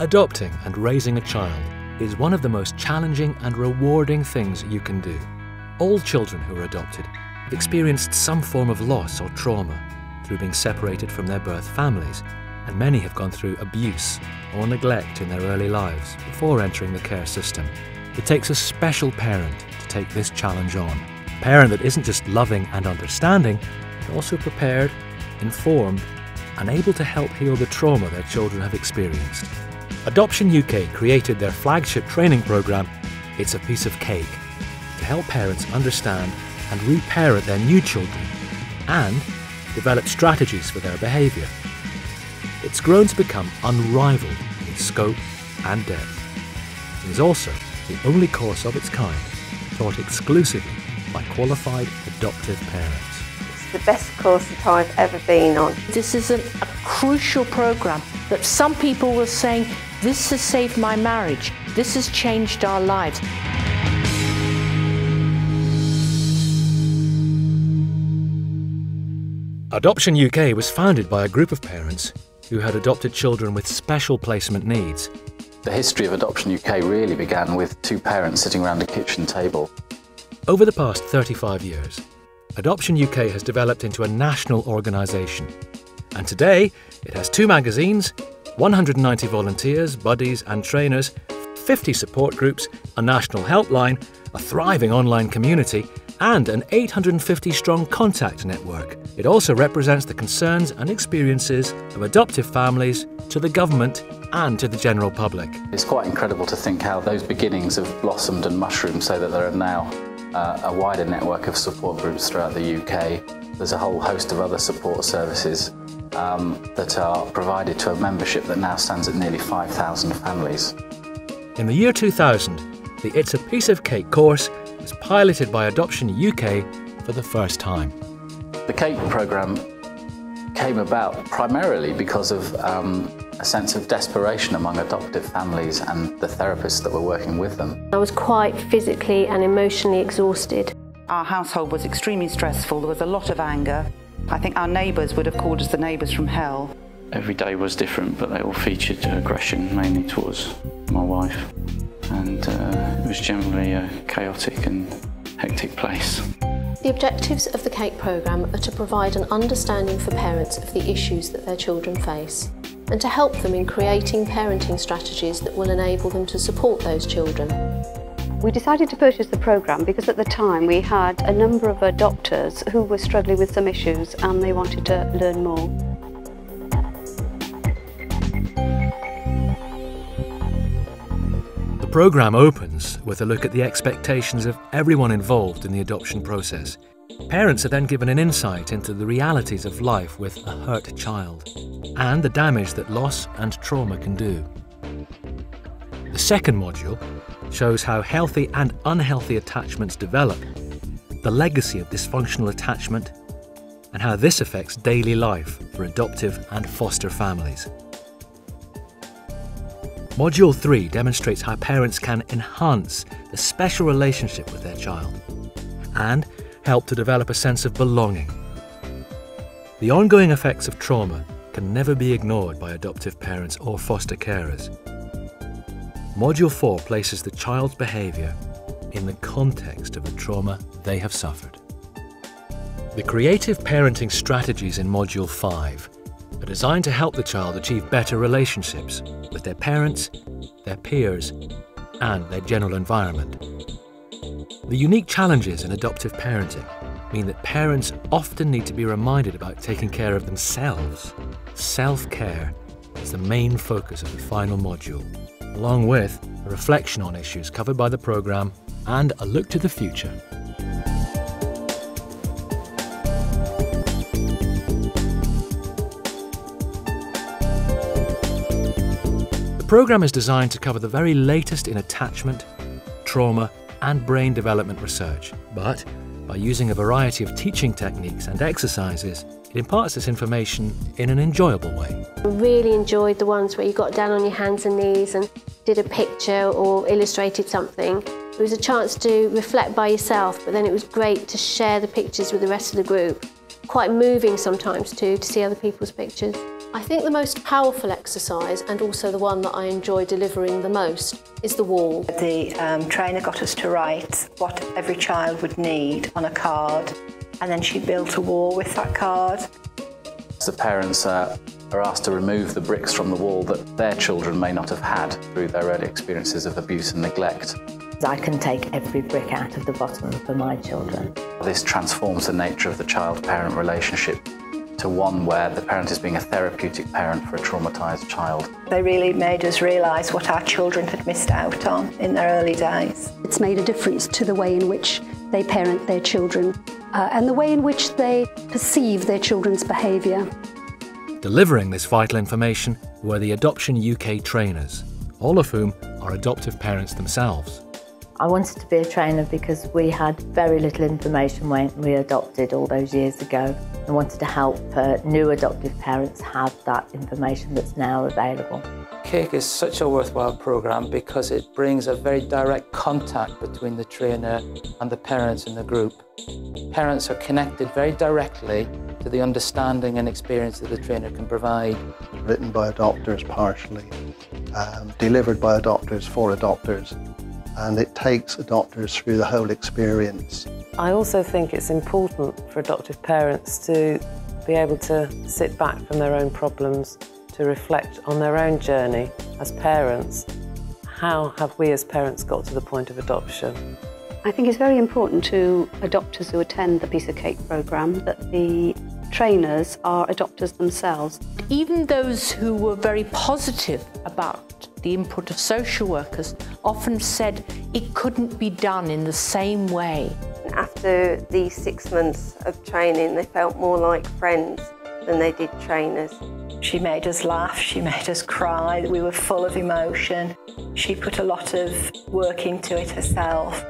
Adopting and raising a child is one of the most challenging and rewarding things you can do. All children who are adopted have experienced some form of loss or trauma through being separated from their birth families, and many have gone through abuse or neglect in their early lives before entering the care system. It takes a special parent to take this challenge on. A parent that isn't just loving and understanding, but also prepared, informed, and able to help heal the trauma their children have experienced. Adoption UK created their flagship training programme, It's a Piece of Cake, to help parents understand and reparent their new children and develop strategies for their behaviour. It's grown to become unrivaled in scope and depth. It is also the only course of its kind taught exclusively by qualified adoptive parents. It's the best course that I've ever been on. This is a crucial programme that some people were saying, this has saved my marriage, this has changed our lives. Adoption UK was founded by a group of parents who had adopted children with special placement needs. The history of Adoption UK really began with two parents sitting around a kitchen table. Over the past 35 years, Adoption UK has developed into a national organisation, and today it has 2 magazines, 190 volunteers, buddies and trainers, 50 support groups, a national helpline, a thriving online community and an 850-strong contact network. It also represents the concerns and experiences of adoptive families to the government and to the general public. It's quite incredible to think how those beginnings have blossomed and mushroomed so that there are now a wider network of support groups throughout the UK. There's a whole host of other support services that are provided to a membership that now stands at nearly 5,000 families. In the year 2000, the It's a Piece of Cake course was piloted by Adoption UK for the first time. The CAKE programme came about primarily because of a sense of desperation among adoptive families and the therapists that were working with them. I was quite physically and emotionally exhausted. Our household was extremely stressful, there was a lot of anger. I think our neighbours would have called us the neighbours from hell. Every day was different, but they all featured aggression, mainly towards my wife. And it was generally a chaotic and hectic place. The objectives of the CAKE programme are to provide an understanding for parents of the issues that their children face and to help them in creating parenting strategies that will enable them to support those children. We decided to purchase the programme because at the time we had a number of adopters who were struggling with some issues and they wanted to learn more. The programme opens with a look at the expectations of everyone involved in the adoption process. Parents are then given an insight into the realities of life with a hurt child and the damage that loss and trauma can do. The second module shows how healthy and unhealthy attachments develop, the legacy of dysfunctional attachment, and how this affects daily life for adoptive and foster families. Module 3 demonstrates how parents can enhance the special relationship with their child and help to develop a sense of belonging. The ongoing effects of trauma can never be ignored by adoptive parents or foster carers. Module 4 places the child's behaviour in the context of the trauma they have suffered. The creative parenting strategies in Module 5 are designed to help the child achieve better relationships with their parents, their peers, and their general environment. The unique challenges in adoptive parenting mean that parents often need to be reminded about taking care of themselves. Self-care is the main focus of the final module, along with a reflection on issues covered by the programme and a look to the future. The programme is designed to cover the very latest in attachment, trauma and brain development research, but by using a variety of teaching techniques and exercises, it imparts this information in an enjoyable way. I really enjoyed the ones where you got down on your hands and knees and did a picture or illustrated something. It was a chance to reflect by yourself, but then it was great to share the pictures with the rest of the group. Quite moving sometimes too, to see other people's pictures. I think the most powerful exercise, and also the one that I enjoy delivering the most, is the wall. The trainer got us to write what every child would need on a card, and then she built a wall with that card. The parents are asked to remove the bricks from the wall that their children may not have had through their early experiences of abuse and neglect. I can take every brick out of the bottom for my children. This transforms the nature of the child-parent relationship to one where the parent is being a therapeutic parent for a traumatised child. They really made us realise what our children had missed out on in their early days. It's made a difference to the way in which they parent their children and the way in which they perceive their children's behaviour. Delivering this vital information were the Adoption UK trainers, all of whom are adoptive parents themselves. I wanted to be a trainer because we had very little information when we adopted all those years ago, and wanted to help new adoptive parents have that information that's now available. CAKE is such a worthwhile programme because it brings a very direct contact between the trainer and the parents in the group. Parents are connected very directly to the understanding and experience that the trainer can provide. Written by adopters partially, delivered by adopters for adopters, and it takes adopters through the whole experience. I also think it's important for adoptive parents to be able to sit back from their own problems, to reflect on their own journey as parents. How have we as parents got to the point of adoption? I think it's very important to adopters who attend the Piece of Cake programme that the trainers are adopters themselves. Even those who were very positive about the input of social workers often said it couldn't be done in the same way. After the 6 months of training, they felt more like friends than they did trainers. She made us laugh, she made us cry, we were full of emotion. She put a lot of work into it herself,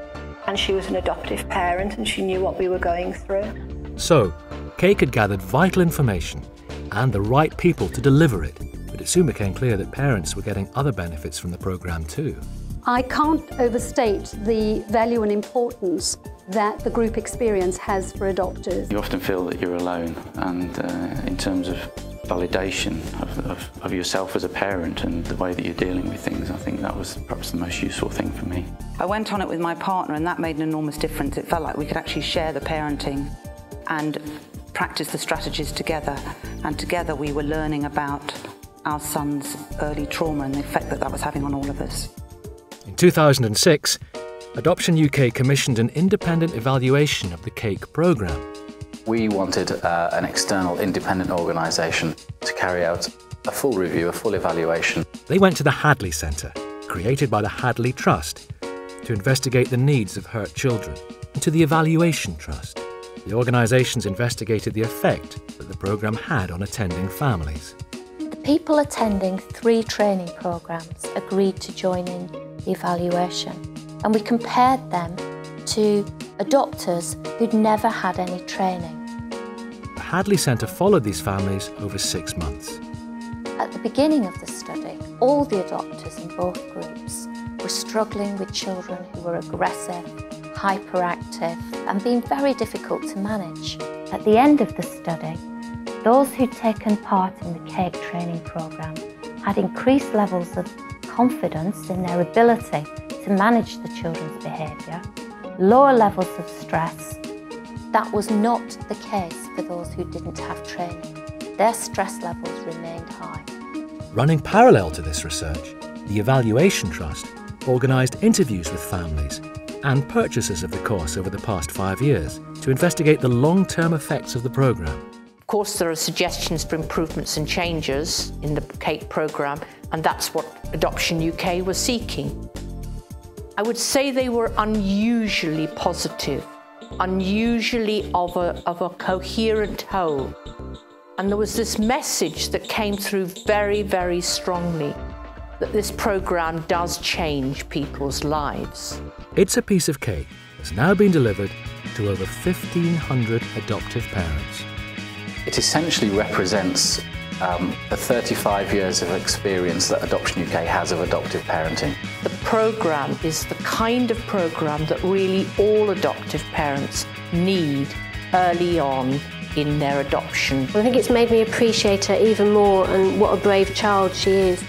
and she was an adoptive parent and she knew what we were going through. So, CAKE had gathered vital information and the right people to deliver it, but it soon became clear that parents were getting other benefits from the programme too. I can't overstate the value and importance that the group experience has for adopters. You often feel that you're alone, and in terms of validation of yourself as a parent and the way that you're dealing with things, I think that was perhaps the most useful thing for me. I went on it with my partner and that made an enormous difference. It felt like we could actually share the parenting and practice the strategies together, and together we were learning about our son's early trauma and the effect that that was having on all of us. In 2006, Adoption UK commissioned an independent evaluation of the CAKE programme. We wanted an external independent organisation to carry out a full review, a full evaluation. They went to the Hadley Centre, created by the Hadley Trust, to investigate the needs of hurt children, and to the Evaluation Trust. The organisations investigated the effect that the programme had on attending families. The people attending 3 training programmes agreed to join in the evaluation, and we compared them to adopters who'd never had any training. The Hadley Centre followed these families over 6 months. At the beginning of the study, all the adopters in both groups were struggling with children who were aggressive, hyperactive, and being very difficult to manage. At the end of the study, those who'd taken part in the CAKE training programme had increased levels of confidence in their ability to manage the children's behaviour, lower levels of stress. That was not the case for those who didn't have training. Their stress levels remained high. Running parallel to this research, the Evaluation Trust organised interviews with families and purchasers of the course over the past 5 years to investigate the long-term effects of the programme. Of course, there are suggestions for improvements and changes in the CAKE programme, and that's what Adoption UK was seeking. I would say they were unusually positive, unusually of a coherent whole. And there was this message that came through very, very strongly, that this programme does change people's lives. It's a Piece of Cake has now been delivered to over 1,500 adoptive parents. It essentially represents the 35 years of experience that Adoption UK has of adoptive parenting. The programme is the kind of programme that really all adoptive parents need early on in their adoption. I think it's made me appreciate her even more and what a brave child she is.